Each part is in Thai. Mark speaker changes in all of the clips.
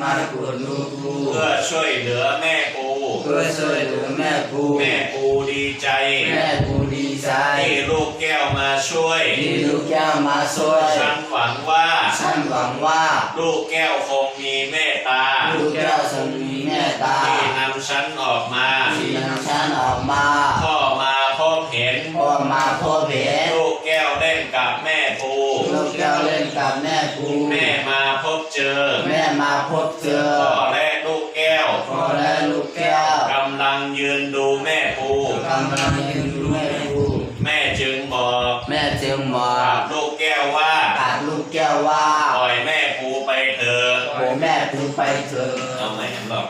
Speaker 1: มาขุดรูปู
Speaker 2: เพื่อช่วยเหลือแม่ปู
Speaker 1: เพื่อช่วยเหลือแม่ปู
Speaker 2: แม่ปูดีใจ
Speaker 1: แม่ปูดีใจ
Speaker 2: ที่ลูกแก้วมาช่วย
Speaker 1: ที่ลูกแก้วมาช่วย
Speaker 2: ฉันหวังว่า
Speaker 1: ฉันหวังว่า
Speaker 2: ลูกแก้วคงมีเมตตา
Speaker 1: ลูกแก้วจะมีเมตตา
Speaker 2: ที่นำฉันออกมา
Speaker 1: ที่นำฉันออกมา
Speaker 2: พ่อมาพบเห็น
Speaker 1: พ่อมาพบเห็น
Speaker 2: ลูกแก้วเล่นกับแม่ปู
Speaker 1: ลูกแก้วเล่นกับแม่ปู
Speaker 2: แม่มาพบเจอ
Speaker 1: แม่มาพบเจอ
Speaker 2: พ่อและลูกแก้ว
Speaker 1: พ่อและลูกแก้ว
Speaker 2: กำลังยืนดูแม่ปู
Speaker 1: กำลังยืนดูแม่ปู
Speaker 2: แม่จึงบอก
Speaker 1: แม่จึงบอ
Speaker 2: กั
Speaker 1: ก
Speaker 2: บลูกแก้วว่า
Speaker 1: กับลูกแก้วว่า
Speaker 2: ปล่อยแม่ปูไปเถอะ
Speaker 1: โอ้แม่ปูไปเถอะ
Speaker 2: เอาไหมหรอก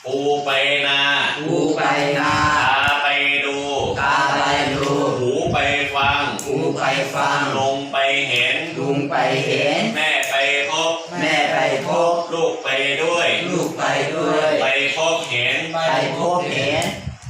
Speaker 2: ปูไปนา
Speaker 1: ปูไปนา
Speaker 2: ตาไปดู
Speaker 1: ตาไปดู
Speaker 2: หูไปฟัง
Speaker 1: ปูไปฟัง
Speaker 2: ลงไปเห็น
Speaker 1: ลุงไปเห็น
Speaker 2: แม่ไปพบ
Speaker 1: แม่ไปพบ
Speaker 2: ลูกไปด้วย
Speaker 1: ลูกไปด้วย
Speaker 2: ไปพบเห็น
Speaker 1: ไปพบเห็น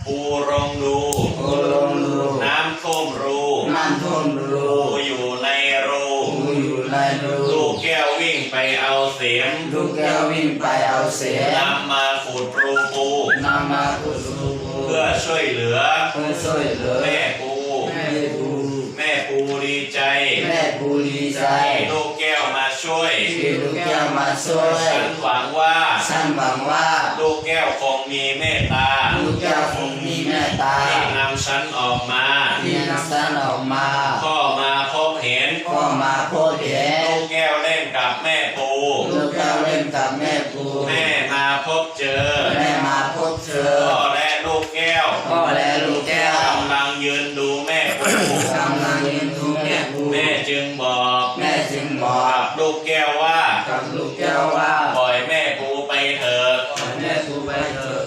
Speaker 2: ปูลงดู
Speaker 1: ปูลงรู
Speaker 2: น้ำท่วมรู
Speaker 1: น้ำท่วมรู
Speaker 2: ปูอยู่ในรู
Speaker 1: ปูอยู่ในรู
Speaker 2: ลูกแก้ววิ่งไปเอาเสียม
Speaker 1: ลูกแก้ววิ่งไปเอาเสียม
Speaker 2: นำมาขุดรูปู
Speaker 1: นำมาขุดรูปู
Speaker 2: เพื่อช่วยเหลือ
Speaker 1: เพื่อช่วยเหลือ
Speaker 2: แม่ปู
Speaker 1: แม่ปู
Speaker 2: แม่ปูดีใจ
Speaker 1: แม่ปูดีใจ
Speaker 2: ที่ลูกแก้วมาช่วย
Speaker 1: ที่ลูกแก้วมาช่วย
Speaker 2: ฉันหวังว่า
Speaker 1: ฉันหวังว่า
Speaker 2: ลูกแก้วคงมีเมตตา
Speaker 1: ลูกแก้วคงมีเมตตา
Speaker 2: ที่นำฉันออกมา
Speaker 1: ที่นำฉันออกมา
Speaker 2: พ่อมาพบเห็น
Speaker 1: ก็มาพบเห็น
Speaker 2: ลูกแก้วเล่นกับแม่ปู
Speaker 1: ลูกแก้วเล่นกับแม่ปู
Speaker 2: แม่มาพบเจอ
Speaker 1: แม่มาพบเจอ
Speaker 2: พ่อและลูกแก้ว
Speaker 1: พ่อและลูกแก้ว
Speaker 2: กำลังยืนดูแม่ปู
Speaker 1: กำลังยืนดูแม่ปู
Speaker 2: แม่จึงบอก
Speaker 1: แม่จึงบอ
Speaker 2: กั
Speaker 1: ก
Speaker 2: บลูกแก้วว่า
Speaker 1: กับลูกแก้วว่า
Speaker 2: ปล่อยแม่ปูไปเถอะ
Speaker 1: แม่ปูไปเถอะ